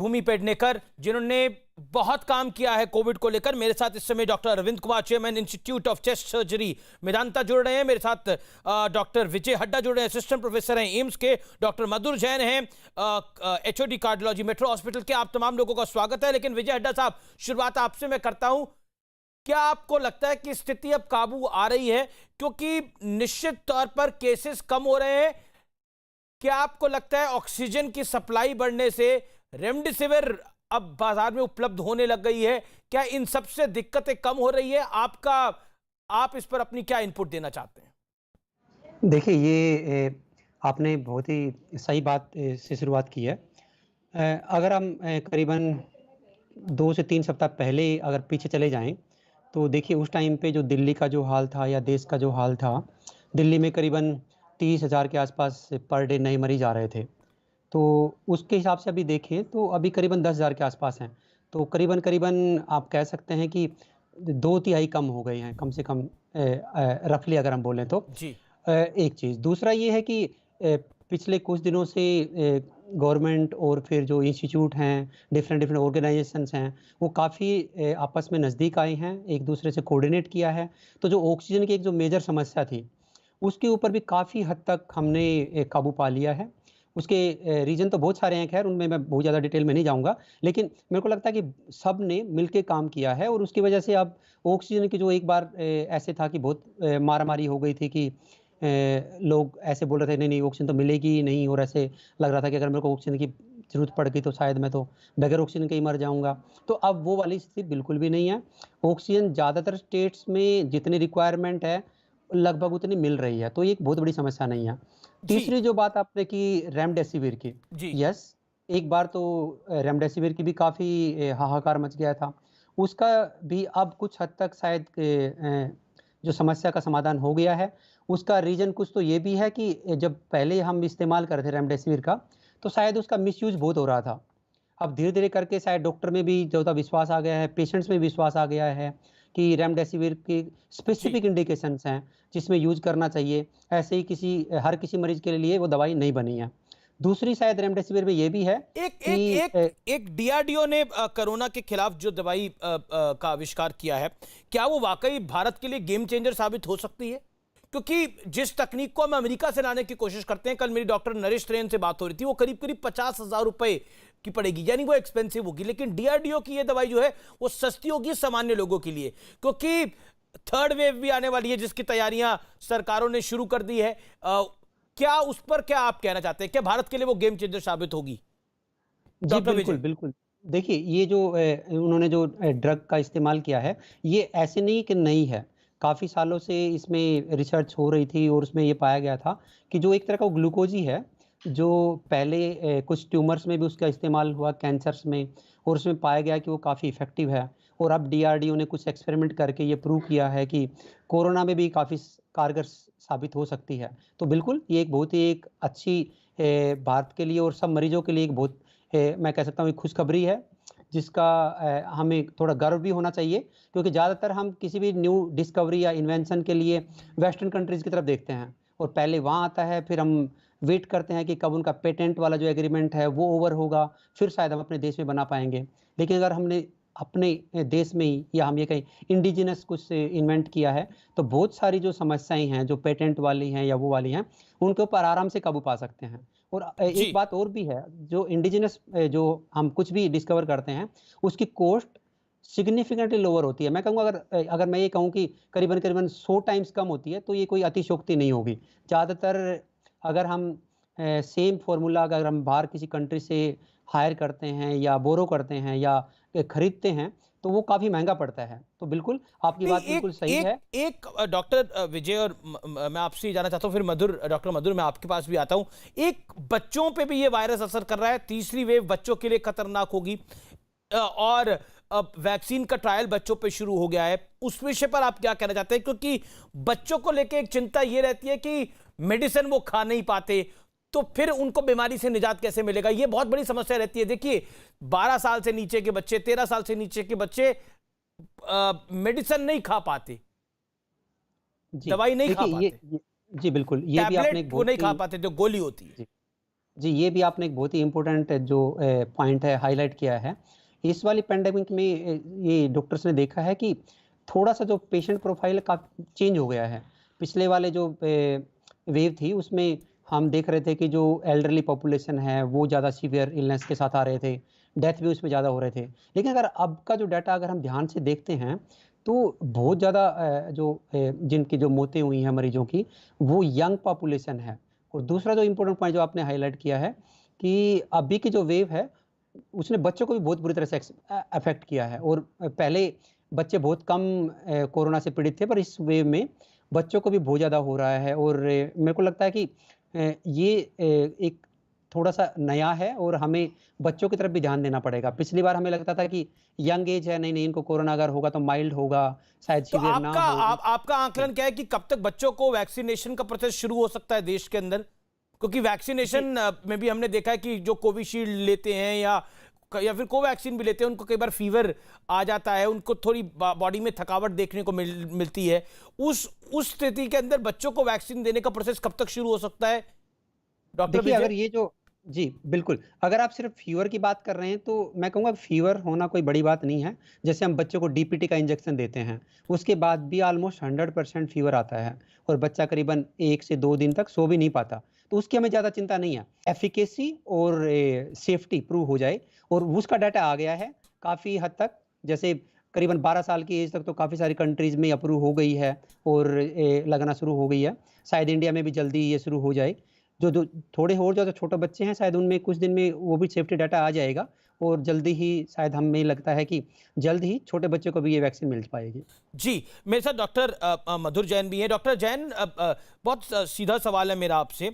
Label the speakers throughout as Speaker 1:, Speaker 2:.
Speaker 1: भूमि पेडनेकर, जिन्होंने बहुत काम किया है कोविड को लेकर। मेरे साथ इस समय doctor Arvind Kumar, chairman institute of chest surgery Medanta, जुड़ रहे हैं। मेरे साथ डॉक्टर विजय हड्डा जुड़ रहे हैं, असिस्टेंट प्रोफेसर हैं एम्स के। डॉक्टर मधुर जैन हैं, एचओडी कार्डियोलॉजी मेट्रो हॉस्पिटल के। आप तमाम लोगों का स्वागत है। लेकिन विजय हड्डा साहब, शुरुआत आपसे मैं करता हूं। क्या आपको लगता है कि स्थिति अब काबू आ रही है? क्योंकि निश्चित तौर पर केसेस कम हो रहे हैं। क्या आपको लगता है ऑक्सीजन की सप्लाई बढ़ने से रेमडेसिविर अब बाजार में उपलब्ध होने लग गई है? क्या इन सबसे दिक्कतें कम हो रही है? आप इस पर अपनी क्या इनपुट देना चाहते हैं?
Speaker 2: देखिए, ये आपने बहुत ही सही बात से शुरुआत की है। अगर हम करीबन 2 से 3 सप्ताह पहले अगर पीछे चले जाएं, तो देखिए उस टाइम पे जो दिल्ली का जो हाल था या देश का जो हाल था, दिल्ली में करीबन 30,000 के आसपास पर डे नए मरीज आ रहे थे। तो उसके हिसाब से अभी देखें तो अभी करीबन 10,000 के आसपास हैं। तो करीबन आप कह सकते हैं कि 2 तिहाई कम हो गए हैं, कम से कम रफली अगर हम बोलें तो।
Speaker 1: जी।
Speaker 2: एक चीज़। दूसरा ये है कि पिछले कुछ दिनों से गवर्नमेंट और फिर जो इंस्टीट्यूट हैं, डिफरेंट ऑर्गेनाइजेशंस हैं, वो काफ़ी आपस में नज़दीक आए हैं, एक दूसरे से कोऑर्डिनेट किया है। तो जो ऑक्सीजन की एक जो मेजर समस्या थी, उसके ऊपर भी काफ़ी हद तक हमने काबू पा लिया है। उसके रीज़न तो बहुत सारे हैं, खैर उनमें मैं बहुत ज़्यादा डिटेल में नहीं जाऊँगा। लेकिन मेरे को लगता है कि सब ने मिलके काम किया है और उसकी वजह से अब ऑक्सीजन की जो एक बार ऐसे था कि बहुत मारामारी हो गई थी कि लोग ऐसे बोल रहे थे नहीं नहीं ऑक्सीजन तो मिलेगी ही नहीं, और ऐसे लग रहा था कि अगर मेरे को ऑक्सीजन की ज़रूरत पड़ गई तो शायद मैं तो बगैर ऑक्सीजन के ही मर जाऊँगा। तो अब वो वाली स्थिति बिल्कुल भी नहीं है। ऑक्सीजन ज़्यादातर स्टेट्स में जितनी रिक्वायरमेंट है, लगभग उतनी मिल रही है, तो ये एक बहुत बड़ी समस्या नहीं है।
Speaker 1: जी।
Speaker 2: तीसरी जो बात आपने की रेमडेसिविर की,
Speaker 1: जी।
Speaker 2: यस, एक बार तो रेमडेसिविर की भी काफ़ी हाहाकार मच गया था। उसका भी अब कुछ हद तक शायद जो समस्या का समाधान हो गया है। उसका रीज़न कुछ तो ये भी है कि जब पहले हम इस्तेमाल कर रहे थे रेमडेसिविर का, तो शायद उसका मिसयूज़ बहुत हो रहा था। अब धीरे-धीरे करके शायद डॉक्टर में भी जो था विश्वास आ गया है, पेशेंट्स में विश्वास आ गया है कि रेमडेसिविर की
Speaker 1: जी।
Speaker 2: स्पेसिफिक इंडिकेशंस हैं, जिसमें यूज़ करना चाहिए। ऐसे ही हर किसी मरीज़ के लिए वो दवाई नहीं बनी है। दूसरी शायद रेमडेसिविर में ये भी है
Speaker 1: एक एक
Speaker 2: कि
Speaker 1: एक एक डीआरडीओ ने कोरोना के खिलाफ जो दवाई का आविष्कार किया है, क्या वो वाकई भारत के लिए गेम चेंजर साबित हो सकती है? क्योंकि जिस तकनीक को हम अमेरिका से लाने की कोशिश करते हैं, कल मेरी डॉक्टर नरेश त्रेन से बात हो रही थी, वो करीब करीब 50,000 रुपए की पड़ेगी, यानी वो एक्सपेंसिव होगी। लेकिन डीआरडीओ की ये दवाई जो है वो सस्ती होगी सामान्य लोगों के लिए, क्योंकि थर्ड वेव भी आने वाली है जिसकी तैयारियां सरकारों ने शुरू कर दी है। क्या उस पर क्या आप कहना चाहते हैं? क्या भारत के लिए वो गेम चेंजर साबित होगी?
Speaker 2: जी,
Speaker 1: डॉक्टर
Speaker 2: बिल्कुल,
Speaker 1: विजय।
Speaker 2: बिल्कुल। देखिए, ये जो उन्होंने जो ड्रग का इस्तेमाल किया है, ये ऐसे नहीं कि नई है। काफ़ी सालों से इसमें रिसर्च हो रही थी और उसमें ये पाया गया था कि जो एक तरह का ग्लूकोज़ ही है, जो पहले कुछ ट्यूमर्स में भी उसका इस्तेमाल हुआ, कैंसर्स में, और उसमें पाया गया कि वो काफ़ी इफ़ेक्टिव है। और अब डीआरडीओ ने कुछ एक्सपेरिमेंट करके ये प्रूव किया है कि कोरोना में भी काफ़ी कारगर साबित हो सकती है। तो बिल्कुल, ये एक बहुत ही एक अच्छी भारत के लिए और सब मरीजों के लिए एक बहुत मैं कह सकता हूँ एक खुशखबरी है, जिसका हमें थोड़ा गर्व भी होना चाहिए, क्योंकि ज़्यादातर हम किसी भी न्यू डिस्कवरी या इन्वेंशन के लिए वेस्टर्न कंट्रीज़ की तरफ देखते हैं और पहले वहाँ आता है, फिर हम वेट करते हैं कि कब उनका पेटेंट वाला जो एग्रीमेंट है वो ओवर होगा, फिर शायद हम अपने देश में बना पाएँगे। लेकिन अगर हमने अपने देश में ही या हम ये कहें इंडिजिनस कुछ इन्वेंट किया है, तो बहुत सारी जो समस्याएँ हैं, जो पेटेंट वाली हैं या वो वाली हैं, उनके ऊपर आराम से काबू पा सकते हैं। और
Speaker 1: जी।
Speaker 2: एक बात और भी है, जो इंडिजिनस जो हम कुछ भी डिस्कवर करते हैं, उसकी कॉस्ट सिग्निफिकेंटली लोअर होती है। मैं कहूँगा अगर मैं ये कहूँ कि करीबन-करीबन 100 टाइम्स कम होती है, तो ये कोई अतिशयोक्ति नहीं होगी। ज़्यादातर अगर हम सेम फ़ॉर्मूला अगर हम बाहर किसी कंट्री से हायर करते हैं या बोरो करते हैं या खरीदते हैं, तो वो काफ़ी महँगा पड़ता है। तो बिल्कुल, आपकी
Speaker 1: नहीं,
Speaker 2: बात बिल्कुल
Speaker 1: एक
Speaker 2: सही
Speaker 1: एक
Speaker 2: है।
Speaker 1: एक डॉक्टर विजय, और मैं आपसे ही जानना चाहता हूं, फिर मधुर, डॉक्टर मधुर, मैं आपके पास भी आता हूं। एक बच्चों पे भी ये वायरस असर कर रहा है, तीसरी वेव बच्चों के लिए खतरनाक होगी, और अब वैक्सीन का ट्रायल बच्चों पे शुरू हो गया है। उस विषय पर आप क्या कहना चाहते हैं? क्योंकि बच्चों को लेकर एक चिंता ये रहती है कि मेडिसिन वो खा नहीं पाते, तो फिर उनको बीमारी से निजात कैसे मिलेगा? ये बहुत बड़ी समस्या रहती है। देखिए, 12 साल से नीचे के बच्चे, 13 साल से नीचे के बच्चे मेडिसिन नहीं खा पाते,
Speaker 2: जी,
Speaker 1: दवाई नहीं खा
Speaker 2: देखिए
Speaker 1: पाते,
Speaker 2: जी बिल्कुल, ये भी आपने
Speaker 1: टैबलेट
Speaker 2: एक
Speaker 1: वो
Speaker 2: बहुत
Speaker 1: नहीं खा
Speaker 2: ही
Speaker 1: पाते जो गोली होती है।
Speaker 2: जी। जी, ये भी आपने एक बहुत ही इम्पोर्टेंट जो पॉइंट है हाइलाइट किया है। इस वाली पैंडेमिक में ये डॉक्टर्स ने देखा है कि थोड़ा-सा जो पेशेंट प्रोफाइल का चेंज हो गया है। पिछले वाले जो वेव थी उसमें हम देख रहे थे कि जो एल्डरली पॉपुलेशन है वो ज़्यादा सीवियर इलनेस के साथ आ रहे थे, डेथ भी उसमें ज़्यादा हो रहे थे। लेकिन अगर अब का जो डाटा अगर हम ध्यान से देखते हैं, तो बहुत ज़्यादा जिनकी जो मौतें हुई हैं मरीज़ों की, वो यंग पॉपुलेशन है। और दूसरा जो इम्पोर्टेंट पॉइंट जो आपने हाइलाइट किया है कि अभी की जो वेव है, उसने बच्चों को भी बहुत बुरी तरह से अफ़ेक्ट किया है और पहले बच्चे बहुत कम कोरोना से पीड़ित थे, पर इस वेव में बच्चों को भी बहुत ज़्यादा हो रहा है और मेरे को लगता है कि ये एक थोड़ा-सा नया है और हमें बच्चों की तरफ भी ध्यान देना पड़ेगा। पिछली बार हमें लगता था कि यंग एज है, नहीं-नहीं इनको कोरोना अगर होगा तो माइल्ड होगा, शायद
Speaker 1: तो
Speaker 2: सीवियर ना हो।
Speaker 1: आपका आकलन क्या है कि कब तक बच्चों को वैक्सीनेशन का प्रोसेस शुरू हो सकता है देश के अंदर? क्योंकि वैक्सीनेशन में भी हमने देखा है कि जो कोविशील्ड लेते हैं या फिर कोवैक्सीन भी लेते हैं, उनको कई बार फीवर आ जाता है, उनको थोड़ी बॉडी में थकावट देखने को मिलती है। उस स्थिति के अंदर बच्चों को वैक्सीन देने का प्रोसेस कब तक शुरू हो सकता है, डॉक्टर
Speaker 2: देखिए,
Speaker 1: विजय?
Speaker 2: अगर ये जो जी, बिल्कुल। अगर आप सिर्फ़ फ़ीवर की बात कर रहे हैं, तो मैं कहूँगा फ़ीवर होना कोई बड़ी बात नहीं है। जैसे हम बच्चों को डीपीटी का इंजेक्शन देते हैं, उसके बाद भी ऑलमोस्ट 100% फ़ीवर आता है और बच्चा करीबन 1 से 2 दिन तक सो भी नहीं पाता। तो उसकी हमें ज़्यादा चिंता नहीं है। एफ़िकेसी और सेफ्टी प्रूव हो जाए और उसका डाटा आ गया है काफ़ी हद तक। जैसे करीबन 12 साल की एज तक तो काफ़ी सारी कंट्रीज़ में अप्रूव हो गई है और लगना शुरू हो गई है। शायद इंडिया में भी जल्दी ये शुरू हो जाए। जो जो थोड़े और जो छोटे बच्चे हैं शायद उनमें कुछ दिन में वो भी सेफ्टी डाटा आ जाएगा और जल्दी ही शायद हमें लगता है कि जल्द ही छोटे बच्चों को भी ये वैक्सीन मिल पाएगी।
Speaker 1: जी, मेरे साथ डॉक्टर मधुर जैन भी हैं। डॉक्टर जैन, बहुत सीधा सवाल है मेरा आपसे।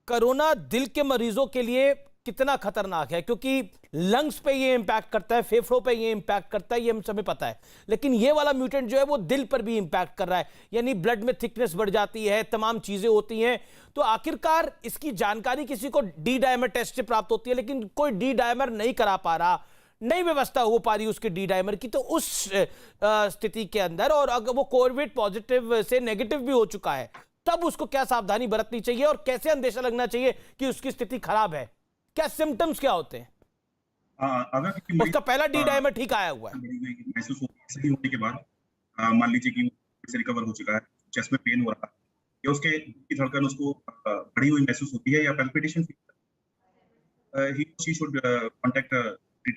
Speaker 1: कोरोना दिल के मरीजों के लिए कितना खतरनाक है? क्योंकि लंग्स पे ये इंपैक्ट करता है, फेफड़ों पे ये इंपैक्ट करता है, ये हम सभी पता है। लेकिन ये वाला म्यूटेंट जो है वो दिल पर भी इंपैक्ट कर रहा है, यानी ब्लड में थिकनेस बढ़ जाती है, तमाम चीजें होती हैं। तो आखिरकार इसकी जानकारी किसी को डी डायमर टेस्ट से प्राप्त होती है, लेकिन कोई डी डायमर नहीं करा पा रहा, नहीं व्यवस्था हो पा रही उसके डी डायमर की। तो उस स्थिति के अंदर, और अगर वो कोविड पॉजिटिव से नेगेटिव भी हो चुका है, तब उसको क्या सावधानी बरतनी चाहिए और कैसे अंदेशा लगना चाहिए कि उसकी स्थिति खराब है? क्या सिम्टम्स क्या होते हैं?
Speaker 3: अगर किसी मरीज
Speaker 1: उसका पहला डी डायमर ठीक आया हुआ है।
Speaker 3: बड़ी हुई महसूस होती है, सही होने के बाद मान लीजिए कि वो से रिकवर हो चुका है, चेस्ट में पेन हो रहा है या उसके दिल की धड़कन उसको बढ़ी हुई महसूस होती है या palpitation, he or she should contact